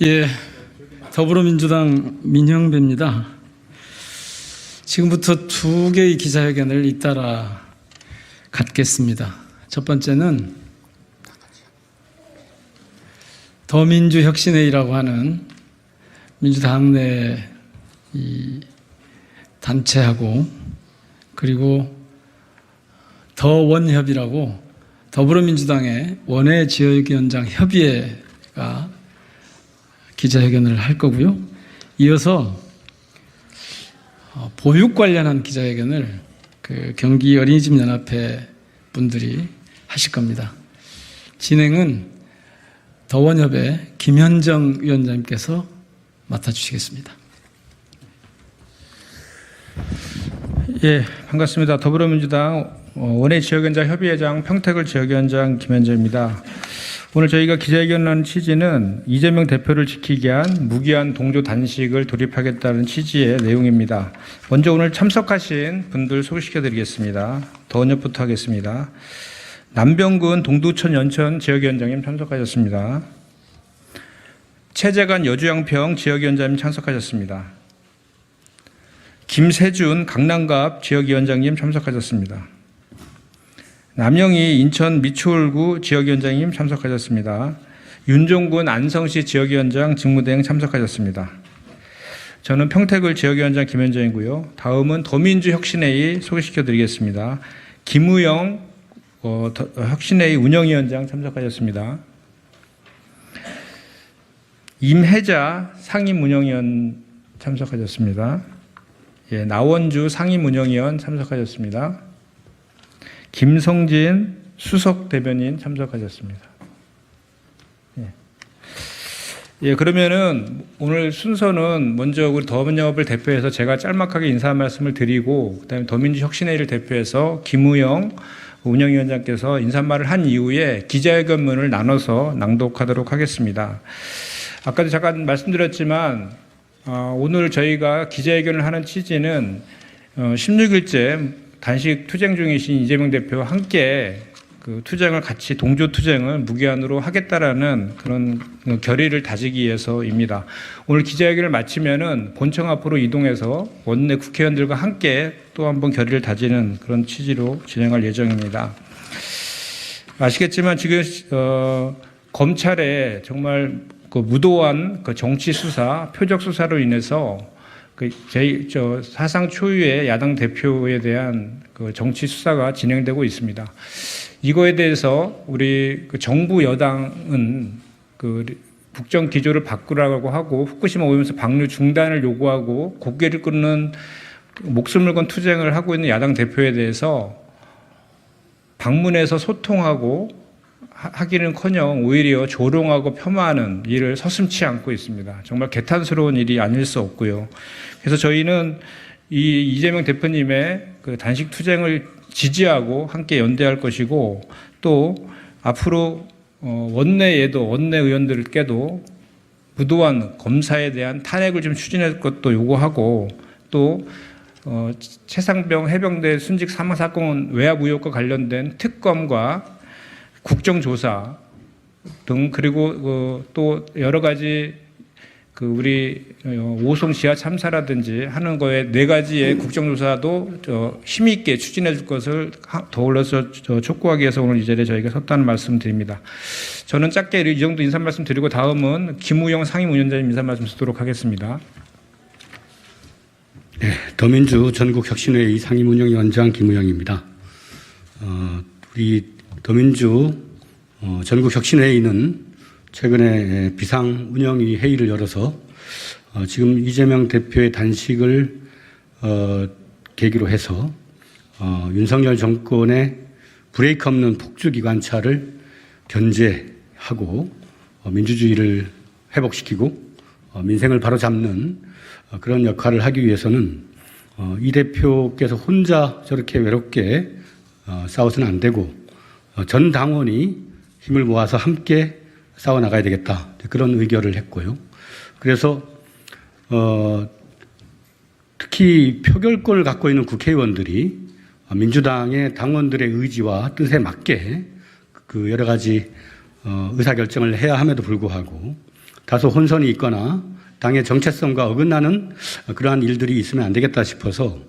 예, 더불어민주당 민형배입니다. 지금부터 두 개의 기자회견을 잇따라 갖겠습니다. 첫 번째는 더민주혁신회의라고 하는 민주당 내 이 단체하고 그리고 더원협이라고 더불어민주당의 원외 지역위원장 협의회가 기자회견을 할 거고요. 이어서 보육 관련한 기자회견을 경기 어린이집 연합회 분들이 하실 겁니다. 진행은 더원협의 김현정 위원장님께서 맡아주시겠습니다. 예, 반갑습니다. 더불어민주당 원외 지역위원장 협의회장 평택을 지역위원장 김현정입니다. 오늘 저희가 기자회견을 하는 취지는 이재명 대표를 지키기 위한 무기한 동조 단식을 돌입하겠다는 취지의 내용입니다. 먼저 오늘 참석하신 분들 소개시켜드리겠습니다. 더원협부터 하겠습니다. 남병근 동두천 연천 지역위원장님 참석하셨습니다. 최재관 여주양평 지역위원장님 참석하셨습니다. 김세준 강남갑 지역위원장님 참석하셨습니다. 남영희 인천 미추홀구 지역위원장님 참석하셨습니다. 윤종군 안성시 지역위원장 직무대행 참석하셨습니다. 저는 평택을 지역위원장 김현정이고요. 다음은 더민주혁신회의 소개시켜드리겠습니다. 김우영 혁신회의 운영위원장 참석하셨습니다. 임혜자 상임운영위원 참석하셨습니다. 예, 나원주 상임운영위원 참석하셨습니다. 김성진 수석 대변인 참석하셨습니다. 예, 그러면은 오늘 순서는 먼저 우리 더민협을 대표해서 제가 짤막하게 인사 말씀을 드리고 그다음에 더민주혁신회의를 대표해서 김우영 운영위원장께서 인사말을 한 이후에 기자회견문을 나눠서 낭독하도록 하겠습니다. 아까도 잠깐 말씀드렸지만 오늘 저희가 기자회견을 하는 취지는 16일째 단식 투쟁 중이신 이재명 대표와 함께 그 투쟁을 같이 동조 투쟁을 무기한으로 하겠다라는 그런 결의를 다지기 위해서입니다. 오늘 기자회견을 마치면은 본청 앞으로 이동해서 원내 국회의원들과 함께 또 한번 결의를 다지는 그런 취지로 진행할 예정입니다. 아시겠지만 지금 검찰에 정말 그 무도한 그 정치 수사, 표적 수사로 인해서 사상 초유의 야당 대표에 대한 그 정치 수사가 진행되고 있습니다. 이거에 대해서 우리 그 정부 여당은 그 국정 기조를 바꾸라고 하고 후쿠시마 오염수 방류 중단을 요구하고 고개를 끊는 목숨을 건 투쟁을 하고 있는 야당 대표에 대해서 방문해서 소통하고 하기는커녕 오히려 조롱하고 폄하하는 일을 서슴지 않고 있습니다. 정말 개탄스러운 일이 아닐 수 없고요. 그래서 저희는 이 이재명 대표님의 그 단식 투쟁을 지지하고 함께 연대할 것이고 또 앞으로 원내에도 원내 의원들께도 무도한 검사에 대한 탄핵을 좀 추진할 것도 요구하고 또 최상병 해병대 순직 사망 사건 외압 의혹과 관련된 특검과 국정조사 등 그리고 또 여러 가지 그 우리 오송 지하 참사라든지 하는 거에 4가지의 국정조사도 힘 있게 추진해 줄 것을 더불어서 촉구하기 위해서 오늘 이 자리에 저희가 섰다는 말씀 드립니다. 저는 짧게 이 정도 인사 말씀 드리고 다음은 김우영 상임위원장님 인사 말씀 듣도록 하겠습니다. 네, 더민주 전국혁신회의 상임운영위원장 김우영입니다. 우리 더민주 전국혁신회의는 최근에 비상운영위 회의를 열어서 지금 이재명 대표의 단식을 계기로 해서 윤석열 정권의 브레이크 없는 폭주기관차를 견제하고 민주주의를 회복시키고 민생을 바로잡는 그런 역할을 하기 위해서는 이 대표께서 혼자 저렇게 외롭게 싸워서는 안 되고 전 당원이 힘을 모아서 함께 싸워나가야 되겠다. 그런 의결을 했고요. 그래서 특히 표결권을 갖고 있는 국회의원들이 민주당의 당원들의 의지와 뜻에 맞게 그 여러 가지 의사결정을 해야 함에도 불구하고 다소 혼선이 있거나 당의 정체성과 어긋나는 그러한 일들이 있으면 안 되겠다 싶어서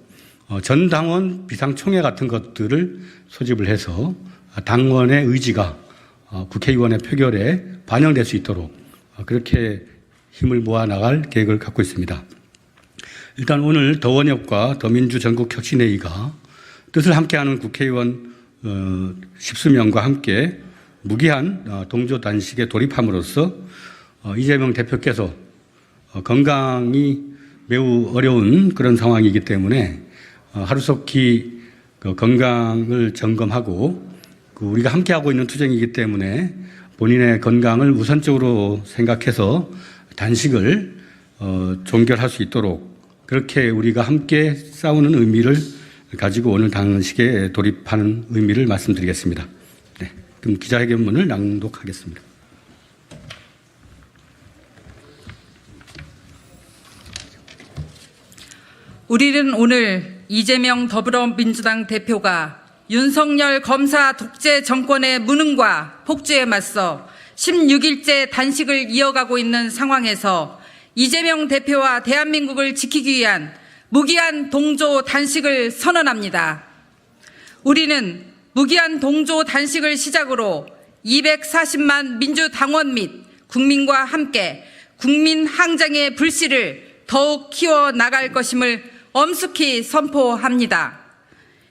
전 당원 비상총회 같은 것들을 소집을 해서 당원의 의지가 국회의원의 표결에 반영될 수 있도록 그렇게 힘을 모아 나갈 계획을 갖고 있습니다. 일단 오늘 더원협과 더민주 전국혁신회의가 뜻을 함께하는 국회의원 10수명과 함께 무기한 동조 단식에 돌입함으로써 이재명 대표께서 건강이 매우 어려운 그런 상황이기 때문에 하루속히 건강을 점검하고 우리가 함께하고 있는 투쟁이기 때문에 본인의 건강을 우선적으로 생각해서 단식을 종결할 수 있도록 그렇게 우리가 함께 싸우는 의미를 가지고 오늘 단식에 돌입하는 의미를 말씀드리겠습니다. 네, 그럼 기자회견문을 낭독하겠습니다. 우리는 오늘 이재명 더불어민주당 대표가 윤석열 검사 독재 정권의 무능과 폭주에 맞서 16일째 단식을 이어가고 있는 상황에서 이재명 대표와 대한민국을 지키기 위한 무기한 동조 단식을 선언합니다. 우리는 무기한 동조 단식을 시작으로 240만 민주당원 및 국민과 함께 국민 항쟁의 불씨를 더욱 키워나갈 것임을 엄숙히 선포합니다.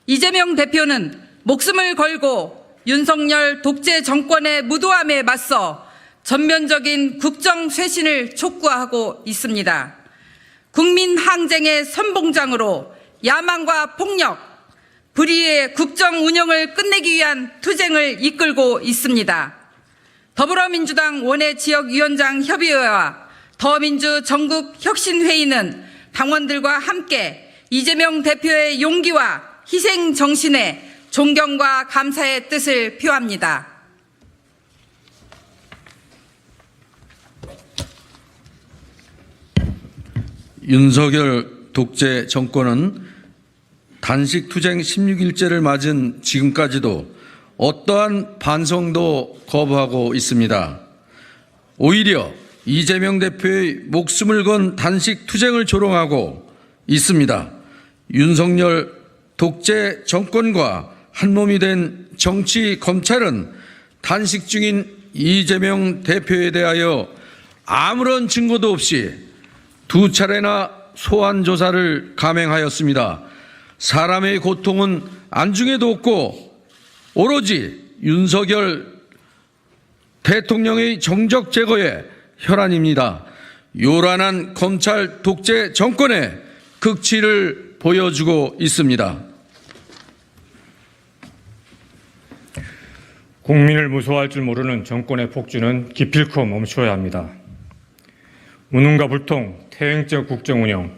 이재명 대표는 목숨을 걸고 윤석열 독재 정권의 무도함에 맞서 전면적인 국정 쇄신을 촉구하고 있습니다. 국민 항쟁의 선봉장으로 야망과 폭력, 불의의 국정 운영을 끝내기 위한 투쟁을 이끌고 있습니다. 더불어민주당 원외지역위원장 협의회와 더민주 전국혁신회의는 당원들과 함께 이재명 대표의 용기와 희생 정신에 존경과 감사의 뜻을 표합니다. 윤석열 독재 정권은 단식 투쟁 16일째를 맞은 지금까지도 어떠한 반성도 거부하고 있습니다. 오히려 이재명 대표의 목숨을 건 단식 투쟁을 조롱하고 있습니다. 윤석열 독재 정권과 한몸이 된 정치 검찰은 단식 중인 이재명 대표에 대하여 아무런 증거도 없이 2차례나 소환 조사를 감행하였습니다. 사람의 고통은 안중에도 없고 오로지 윤석열 대통령의 정적 제거에 혈안입니다. 요란한 검찰 독재 정권의 극치를 보여주고 있습니다. 국민을 무서워할 줄 모르는 정권의 폭주는 기필코 멈춰야 합니다. 무능과 불통, 퇴행적 국정 운영,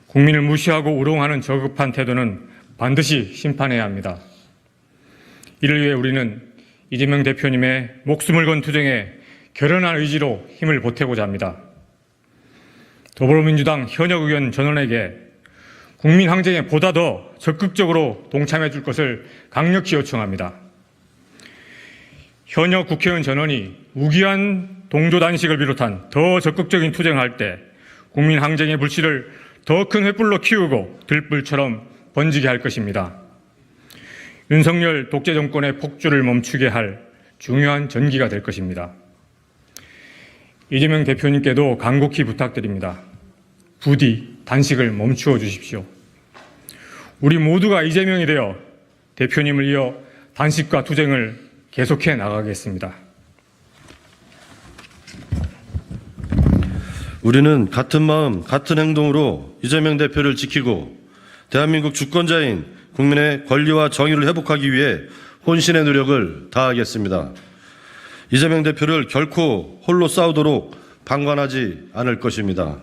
국민을 무시하고 우롱하는 저급한 태도는 반드시 심판해야 합니다. 이를 위해 우리는 이재명 대표님의 목숨을 건 투쟁에 결연한 의지로 힘을 보태고자 합니다. 더불어민주당 현역 의원 전원에게 국민 항쟁에 보다 더 적극적으로 동참해 줄 것을 강력히 요청합니다. 현역 국회의원 전원이 무기한 동조 단식을 비롯한 더 적극적인 투쟁을 할 때 국민 항쟁의 불씨를 더 큰 횃불로 키우고 들불처럼 번지게 할 것입니다. 윤석열 독재 정권의 폭주를 멈추게 할 중요한 전기가 될 것입니다. 이재명 대표님께도 간곡히 부탁드립니다. 부디 단식을 멈추어 주십시오. 우리 모두가 이재명이 되어 대표님을 이어 단식과 투쟁을 계속해 나가겠습니다. 우리는 같은 마음, 같은 행동으로 이재명 대표를 지키고 대한민국 주권자인 국민의 권리와 정의를 회복하기 위해 혼신의 노력을 다하겠습니다. 이재명 대표를 결코 홀로 싸우도록 방관하지 않을 것입니다.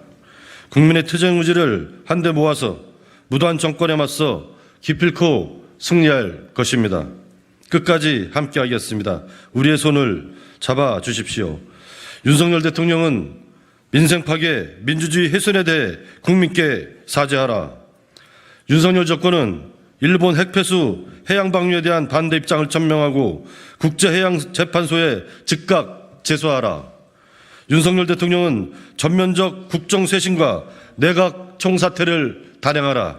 국민의 투쟁 의지를 한데 모아서 무도한 정권에 맞서 기필코 승리할 것입니다. 끝까지 함께하겠습니다. 우리의 손을 잡아주십시오. 윤석열 대통령은 민생 파괴, 민주주의 훼손에 대해 국민께 사죄하라. 윤석열 정권은 일본 핵폐수 해양 방류에 대한 반대 입장을 천명하고 국제해양재판소에 즉각 제소하라. 윤석열 대통령은 전면적 국정쇄신과 내각 총사퇴를 단행하라.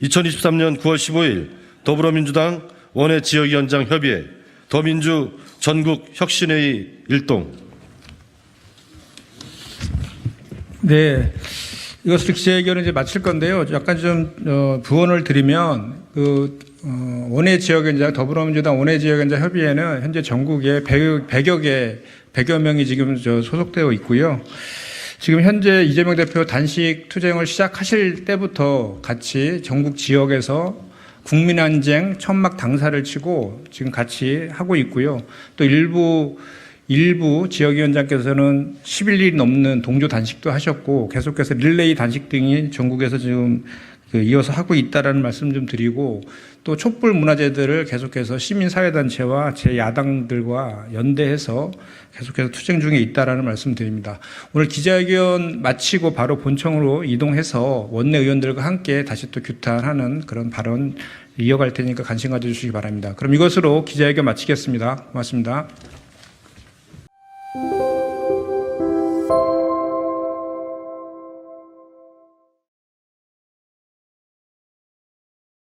2023년 9월 15일 더불어민주당 원외 지역위원장 협의회 더민주 전국 혁신회의 일동. 네. 이것을 기자회견을 이제 마칠 건데요. 약간 좀 부언을 드리면 원외 지역위원장 더불어민주당 원외 지역위원장 협의회는 현재 전국에 100여 명이 지금 소속되어 있고요. 지금 현재 이재명 대표 단식 투쟁을 시작하실 때부터 같이 전국 지역에서 국민안쟁 천막 당사를 치고 지금 같이 하고 있고요. 또 일부 지역위원장께서는 10일이 넘는 동조 단식도 하셨고 계속해서 릴레이 단식 등이 전국에서 지금 이어서 하고 있다라는 말씀 좀 드리고, 또 촛불 문화재들을 계속해서 시민사회단체와 제 야당들과 연대해서 계속해서 투쟁 중에 있다라는 말씀 드립니다. 오늘 기자회견 마치고 바로 본청으로 이동해서 원내 의원들과 함께 다시 또 규탄하는 그런 발언 이어갈 테니까 관심 가져주시기 바랍니다. 그럼 이것으로 기자회견 마치겠습니다. 고맙습니다.